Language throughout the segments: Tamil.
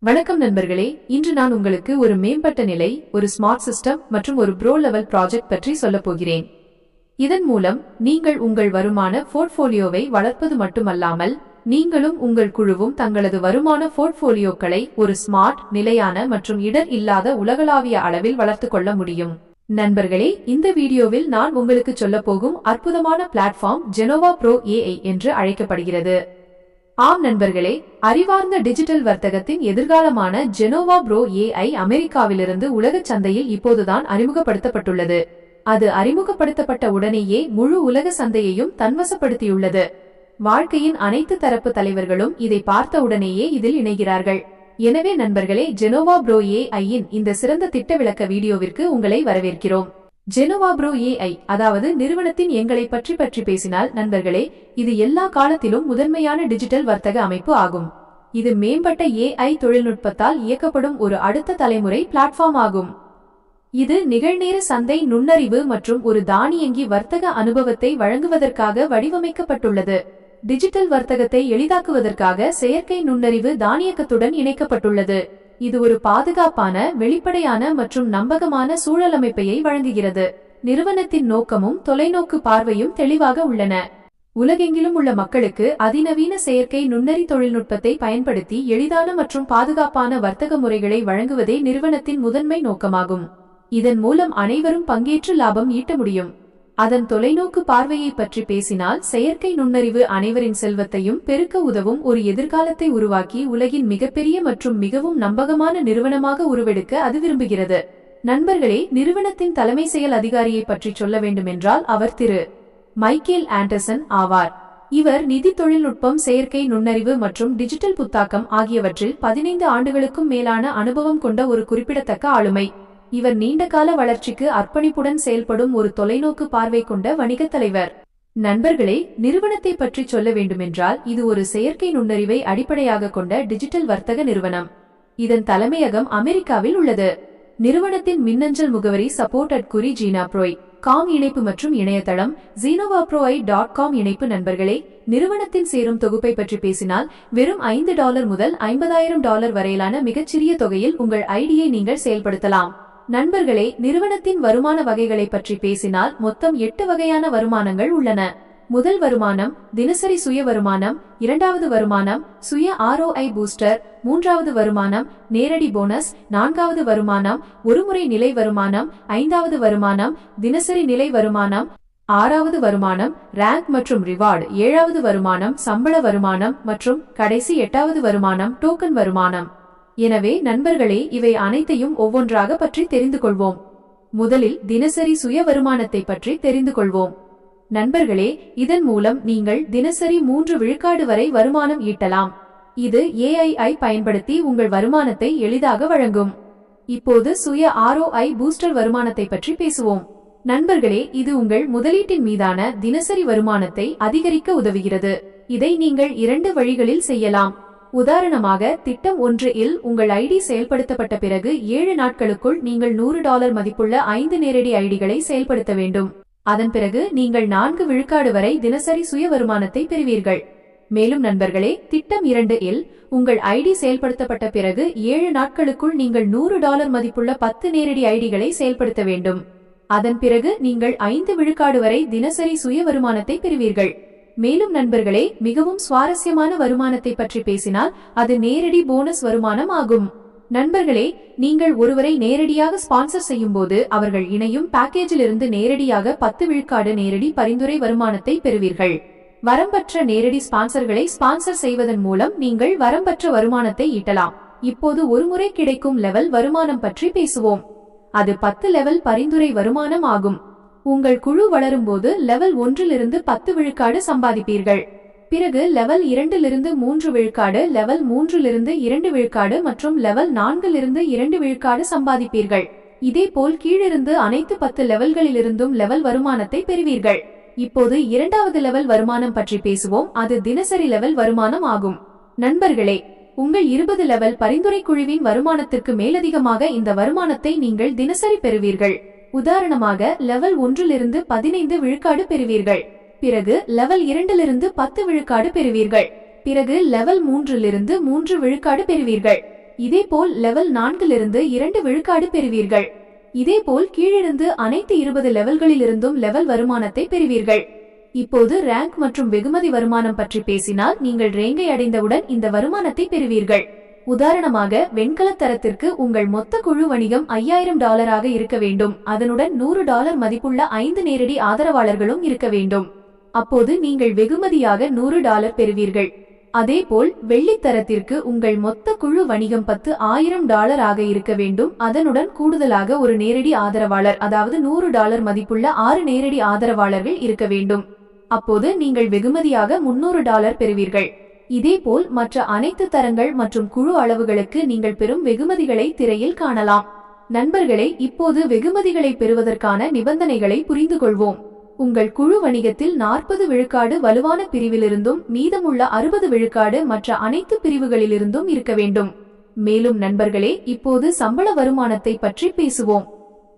வணக்கம் நண்பர்களே, இன்று நான் உங்களுக்கு ஒரு மேம்பட்ட நிலை, ஒரு ஸ்மார்ட் சிஸ்டம் மற்றும் ஒரு ப்ரோ லெவல் ப்ராஜெக்ட் பற்றி சொல்லப் போகிறேன். இதன் மூலம் நீங்கள் உங்கள் வருமான போர்ட்ஃபோலியோவை வளர்ப்பது மட்டுமல்லாமல், நீங்களும் உங்கள் குழுவும் தங்களது வருமான போர்ட்ஃபோலியோக்களை ஒரு ஸ்மார்ட், நிலையான மற்றும் இடர் இல்லாத உலகளாவிய அளவில் வளர்த்துக் கொள்ள முடியும். நண்பர்களே, இந்த வீடியோவில் நான் உங்களுக்கு சொல்லப் போகும் அற்புதமான பிளாட்ஃபார்ம் ஜெனோவா ப்ரோ ஏஐ என்று அழைக்கப்படுகிறது. ஆம் நண்பர்களே, அறிவார்ந்த டிஜிட்டல் வர்த்தகத்தின் எதிர்காலமான ஜெனோவா ப்ரோ ஏஐ அமெரிக்காவிலிருந்து உலக சந்தையில் இப்போதுதான் அறிமுகப்படுத்தப்பட்டுள்ளது. அது அறிமுகப்படுத்தப்பட்ட உடனேயே முழு உலக சந்தையையும் தன்வசப்படுத்தியுள்ளது. வாழ்க்கையின் அனைத்து தரப்பு தலைவர்களும் இதை பார்த்த உடனேயே இதில் இணைகிறார்கள். எனவே நண்பர்களே, ஜெனோவா ப்ரோ ஏஐயின் இந்த சிறந்த திட்ட விளக்க வீடியோவிற்கு உங்களை வரவேற்கிறோம். ஜெனோவா ப்ரோ ஏஐ, அதாவது நிறுவனத்தின் எங்களை பற்றி பேசினால் நண்பர்களே, இது எல்லா காலத்திலும் முதன்மையான டிஜிட்டல் வர்த்தக அமைப்பு ஆகும். இது மேம்பட்ட ஏஐ தொழில்நுட்பத்தால் இயக்கப்படும் ஒரு அடுத்த தலைமுறை பிளாட்ஃபார்ம் ஆகும். இது நிகழ்நேர சந்தை நுண்ணறிவு மற்றும் ஒரு தானியங்கி வர்த்தக அனுபவத்தை வழங்குவதற்காக வடிவமைக்கப்பட்டுள்ளது. டிஜிட்டல் வர்த்தகத்தை எளிதாக்குவதற்காக செயற்கை நுண்ணறிவு தானியக்கத்துடன் இணைக்கப்பட்டுள்ளது. இது ஒரு பாதுகாப்பான, வெளிப்படையான மற்றும் நம்பகமான சூழலமைப்பையை வழங்குகிறது. நிறுவனத்தின் நோக்கமும் தொலைநோக்கு பார்வையும் தெளிவாக உள்ளன. உலகெங்கிலும் உள்ள மக்களுக்கு அதிநவீன செயற்கை நுண்ணறி தொழில்நுட்பத்தை பயன்படுத்தி எளிதான மற்றும் பாதுகாப்பான வர்த்தக முறைகளை வழங்குவதே நிறுவனத்தின் முதன்மை நோக்கமாகும். இதன் மூலம் அனைவரும் பங்கேற்று லாபம் ஈட்ட முடியும். அதன் தொலைநோக்கு பார்வையை பற்றி பேசினால், செயற்கை நுண்ணறிவு அனைவரின் செல்வத்தையும் பெருக்க உதவும் ஒரு எதிர்காலத்தை உருவாக்கி உலகின் மிகப்பெரிய மற்றும் மிகவும் நம்பகமான நிறுவனமாக உருவெடுக்க அது விரும்புகிறது. நண்பர்களே, நிறுவனத்தின் தலைமை செயல் அதிகாரியை பற்றி சொல்ல வேண்டுமென்றால் அவர் திரு மைக்கேல் ஆண்டர்சன் ஆவார். இவர் நிதி தொழில்நுட்பம், செயற்கை நுண்ணறிவு மற்றும் டிஜிட்டல் புத்தாக்கம் ஆகியவற்றில் 15 ஆண்டுகளுக்கும் மேலான அனுபவம் கொண்ட ஒரு குறிப்பிடத்தக்க ஆளுமை. இவர் நீண்டகால வளர்ச்சிக்கு அர்ப்பணிப்புடன் செயல்படும் ஒரு தொலைநோக்கு பார்வை கொண்ட வணிகத் தலைவர். நண்பர்களே, நிறுவனத்தை பற்றி சொல்ல வேண்டுமென்றால் இது ஒரு செயற்கை நுண்ணறிவை அடிப்படையாக கொண்ட டிஜிட்டல் வர்த்தக நிறுவனம். இதன் தலைமையகம் அமெரிக்காவில் உள்ளது. நிறுவனத்தின் மின்னஞ்சல் முகவரி support@jenovaproi.com இணைப்பு மற்றும் இணையதளம் jenovaproi.com இணைப்பு. நண்பர்களே, நிறுவனத்தின் சேரும் தொகுப்பை பற்றி பேசினால், வெறும் $5 முதல் $50,000 வரையிலான மிகச்சிறிய தொகையில் உங்கள் ஐடியை நீங்கள் செயல்படுத்தலாம். நண்பர்களே, நிறுவனத்தின் வருமான வகைகளை பற்றி பேசினால் மொத்தம் 8 வகையான வருமானங்கள் உள்ளன. முதல் வருமானம் தினசரி சுய வருமானம், இரண்டாவது வருமானம் சுய ROI பூஸ்டர், மூன்றாவது வருமானம் நேரடி போனஸ், நான்காவது வருமானம் ஒருமுறை நிலை வருமானம், ஐந்தாவது வருமானம் தினசரி நிலை வருமானம், ஆறாவது வருமானம் ரேங்க் மற்றும் ரிவார்டு, ஏழாவது வருமானம் சம்பள வருமானம் மற்றும் கடைசி 8வது வருமானம் டோக்கன் வருமானம். எனவே நண்பர்களே, இவை அனைத்தையும் ஒவ்வொன்றாக பற்றி தெரிந்து கொள்வோம். முதலில் தினசரி சுய வருமானத்தை பற்றி தெரிந்து கொள்வோம். நண்பர்களே, இதன் மூலம் நீங்கள் தினசரி 3 விழுக்காடு வரை வருமானம் ஈட்டலாம். இது ஏஐ பயன்படுத்தி உங்கள் வருமானத்தை எளிதாக வழங்கும். இப்போது சுய ROI பூஸ்டர் வருமானத்தை பற்றி பேசுவோம். நண்பர்களே, இது உங்கள் முதலீட்டின் மீதான தினசரி வருமானத்தை அதிகரிக்க உதவுகிறது. இதை நீங்கள் 2 வழிகளில் செய்யலாம். உதாரணமாக, திட்டம் 1 இல் உங்கள் ஐடி செயல்படுத்தப்பட்ட பிறகு 7 நாட்களுக்குள் நீங்கள் $100 மதிப்புள்ள 5 நேரடி ஐடிகளை செயல்படுத்த வேண்டும். அதன் பிறகு நீங்கள் 4 விழுக்காடு வரை தினசரி சுய வருமானத்தை பெறுவீர்கள். மேலும் நண்பர்களே, திட்டம் 2 இல் உங்கள் ஐடி செயல்படுத்தப்பட்ட பிறகு 7 நாட்களுக்குள் நீங்கள் $100 மதிப்புள்ள 10 நேரடி ஐடிகளை செயல்படுத்த வேண்டும். அதன் பிறகு நீங்கள் 5 விழுக்காடு வரை தினசரி சுய வருமானத்தை பெறுவீர்கள். மேலும் நண்பர்களே, மிகவும் சுவாரஸ்யமான வருமானத்தை பற்றி பேசினால் அது நேரடி போனஸ் வருமானம் ஆகும். நண்பர்களே, நீங்கள் ஒருவரை நேரடியாக ஸ்பான்சர் செய்யும் போது அவர்கள் இணையும் பேக்கேஜிலிருந்து நேரடியாக 10 விழுக்காடு நேரடி பரிந்துரை வருமானத்தை பெறுவீர்கள். வரம்பற்ற நேரடி ஸ்பான்சர்களை ஸ்பான்சர் செய்வதன் மூலம் நீங்கள் வரம்பற்ற வருமானத்தை ஈட்டலாம். இப்போது ஒருமுறை கிடைக்கும் லெவல் வருமானம் பற்றி பேசுவோம். அது 10 லெவல் பரிந்துரை வருமானம் ஆகும். உங்கள் குழு வளரும்போது லெவல் 1லிருந்து 10 விழுக்காடு சம்பாதிப்பீர்கள். பிறகு லெவல் 2லிருந்து 3 விழுக்காடு, லெவல் 3லிருந்து 2 விழுக்காடு மற்றும் லெவல் 4லிருந்து 2 விழுக்காடு சம்பாதிப்பீர்கள். இதேபோல் கீழிருந்து அனைத்து 10 லெவல்களிலிருந்தும் லெவல் வருமானத்தை பெறுவீர்கள். இப்போது 2வது லெவல் வருமானம் பற்றி பேசுவோம். அது தினசரி லெவல் வருமானம் ஆகும். நண்பர்களே, உங்கள் 20 லெவல் பரிந்துரை குழுவின் வருமானத்திற்கு மேலதிகமாக இந்த வருமானத்தை நீங்கள் தினசரி பெறுவீர்கள். உதாரணமாக, லெவல் 1லிருந்து 15 விழுக்காடு பெறுவீர்கள். பிறகு லெவல் 2லிருந்து 10 விழுக்காடு பெறுவீர்கள். பிறகு லெவல் 3லிருந்து 3 விழுக்காடு பெறுவீர்கள். இதேபோல் லெவல் 4லிருந்து 2 விழுக்காடு பெறுவீர்கள். இதேபோல் கீழிருந்து அனைத்து 20 லெவல்களிலிருந்தும் லெவல் வருமானத்தை பெறுவீர்கள். இப்போது ரேங்க் மற்றும் வெகுமதி வருமானம் பற்றி பேசினால் நீங்கள் ரேங்கை அடைந்தவுடன் இந்த வருமானத்தை பெறுவீர்கள். உதாரணமாக வெண்கல தரத்திற்கு உங்கள் மொத்த குழு வணிகம் $5000 இருக்க வேண்டும். அதனுடன் $100 மதிப்புள்ள 5 நேரடி ஆதரவாளர்களும் இருக்க வேண்டும். அப்போது நீங்கள் வெகுமதியாக $100 பெறுவீர்கள். அதேபோல் வெள்ளித்தரத்திற்கு உங்கள் மொத்த குழு வணிகம் $10,000 இருக்க வேண்டும். அதனுடன் கூடுதலாக ஒரு நேரடி ஆதரவாளர், அதாவது $100 மதிப்புள்ள 6 நேரடி ஆதரவாளர்கள் இருக்க வேண்டும். அப்போது நீங்கள் வெகுமதியாக $300 பெறுவீர்கள். இதேபோல் மற்ற அனைத்து தரங்கள் மற்றும் குழு அளவுகளுக்கு நீங்கள் பெறும் வெகுமதிகளை திரையில் காணலாம். நண்பர்களே, இப்போது வெகுமதிகளை பெறுவதற்கான நிபந்தனைகளை புரிந்து கொள்வோம். உங்கள் குழு வணிகத்தில் 40 விழுக்காடு வலுவான பிரிவிலிருந்தும் மீதமுள்ள 60 விழுக்காடு மற்ற அனைத்து பிரிவுகளிலிருந்தும் இருக்க வேண்டும். மேலும் நண்பர்களே, இப்போது சம்பள வருமானத்தை பற்றி பேசுவோம்.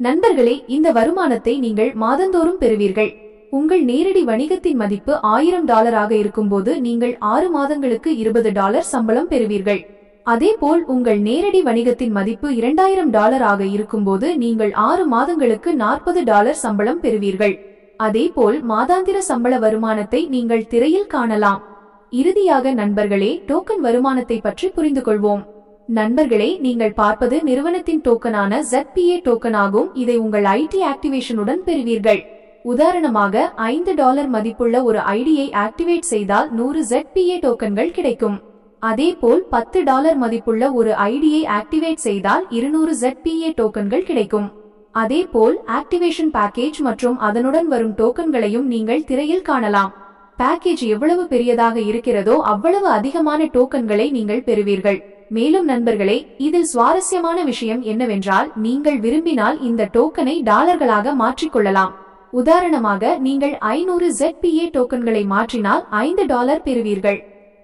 நண்பர்களே, இந்த வருமானத்தை நீங்கள் மாதந்தோறும் பெறுவீர்கள். உங்கள் நேரடி வணிகத்தின் மதிப்பு $1000 இருக்கும்போது நீங்கள் 6 மாதங்களுக்கு $20 சம்பளம் பெறுவீர்கள். அதேபோல் உங்கள் நேரடி வணிகத்தின் மதிப்பு $2000 இருக்கும்போது நீங்கள் 6 மாதங்களுக்கு $40 சம்பளம் பெறுவீர்கள். அதேபோல் மாதாந்திர சம்பள வருமானத்தை நீங்கள் திரையில் காணலாம். இறுதியாக நண்பர்களே, டோக்கன் வருமானத்தை பற்றி புரிந்து கொள்வோம். நண்பர்களே, நீங்கள் பார்ப்பது நிறுவனத்தின் டோக்கனான ZPA டோக்கன் ஆகும். இதை உங்கள் ஐடி ஆக்டிவேஷனுடன் பெறுவீர்கள். உதாரணமாக $5 மதிப்புள்ள ஒரு ஐடியை ஆக்டிவேட் செய்தால் 100 ZPA டோக்கன்கள் கிடைக்கும். அதேபோல் $10 மதிப்புள்ள ஒரு ஐடியை ஆக்டிவேட் செய்தால் 200 ZPA டோக்கன்கள் கிடைக்கும். அதேபோல் ஆக்டிவேஷன் பேக்கேஜ் மற்றும் அதனுடன் வரும் டோக்கன்களையும் நீங்கள் திரையில் காணலாம். பேக்கேஜ் எவ்வளவு பெரியதாக இருக்கிறதோ அவ்வளவு அதிகமான டோக்கன்களை நீங்கள் பெறுவீர்கள். மேலும் நண்பர்களே, இதில் சுவாரஸ்யமான விஷயம் என்னவென்றால், நீங்கள் விரும்பினால் இந்த டோக்கனை டாலர்களாக மாற்றிக்கொள்ளலாம். உதாரணமாக நீங்கள் 500 ZPA டோக்கன்களை மாற்றினால் $5 பெறுவீர்கள்.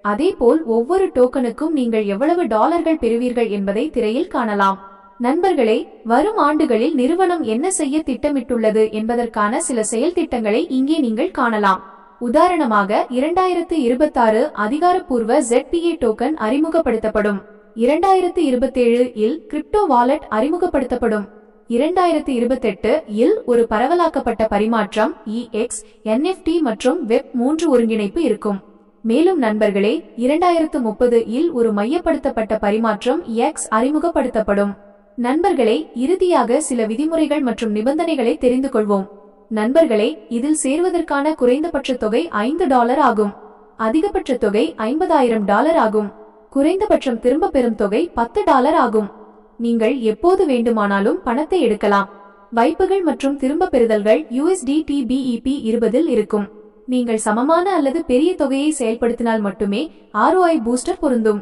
அதேபோல் ஒவ்வொரு டோக்கனுக்கும் நீங்கள் எவ்வளவு டாலர்கள் பெறுவீர்கள் என்பதை திரையில் காணலாம். நண்பர்களே, வரும் ஆண்டுகளில் நிறுவனம் என்ன செய்ய திட்டமிட்டுள்ளது என்பதற்கான சில செயல் திட்டங்களை இங்கே நீங்கள் காணலாம். உதாரணமாக 2026 அதிகாரப்பூர்வ ZPA டோக்கன் அறிமுகப்படுத்தப்படும். 2027 இல் கிரிப்டோ வாலெட் அறிமுகப்படுத்தப்படும். 2028 இல் ஒரு பரவலாக்கப்பட்ட பரிமாற்றம் EX, NFT மற்றும் Web3 ஒருங்கிணைப்பு இருக்கும். மேலும் நண்பர்களே, 2030 இல் ஒரு மையப்படுத்தப்பட்ட பரிமாற்றம் X அறிமுகப்படுத்தப்படும். நண்பர்களே, இறுதியாக சில விதிமுறைகள் மற்றும் நிபந்தனைகளை தெரிந்து கொள்வோம். நண்பர்களே, இதில் சேர்வதற்கான குறைந்தபட்ச தொகை $5 ஆகும். அதிகபட்ச தொகை $50,000 ஆகும். குறைந்தபட்சம் திரும்ப பெறும் தொகை $10 ஆகும். நீங்கள் எப்போது வேண்டுமானாலும் பணத்தை எடுக்கலாம். வைப்புகள் மற்றும் திரும்ப பெறுதல்கள் USDT BEP20 இருக்கும். நீங்கள் சமமான அல்லது பெரிய தொகையை செயல்படுத்தினால் மட்டுமே ROI பூஸ்டர் பொருந்தும்.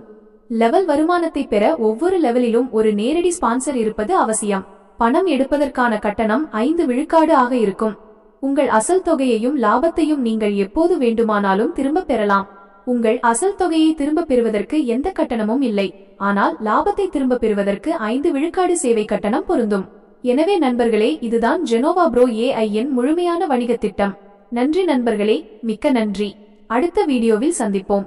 லெவல் வருமானத்தை பெற ஒவ்வொரு லெவலிலும் ஒரு நேரடி ஸ்பான்சர் இருப்பது அவசியம். பணம் எடுப்பதற்கான கட்டணம் 5 விழுக்காடு ஆக இருக்கும். உங்கள் அசல் தொகையையும் லாபத்தையும் நீங்கள் எப்போது வேண்டுமானாலும் திரும்ப பெறலாம். உங்கள் அசல் தொகையை திரும்ப பெறுவதற்கு எந்த கட்டணமும் இல்லை. ஆனால் லாபத்தை திரும்ப பெறுவதற்கு 5 விழுக்காடு சேவை கட்டணம் பொருந்தும். எனவே நண்பர்களே, இதுதான் ஜெனோவா ப்ரோ AI-இன் முழுமையான வணிக திட்டம். நன்றி நண்பர்களே, மிக்க நன்றி. அடுத்த வீடியோவில் சந்திப்போம்.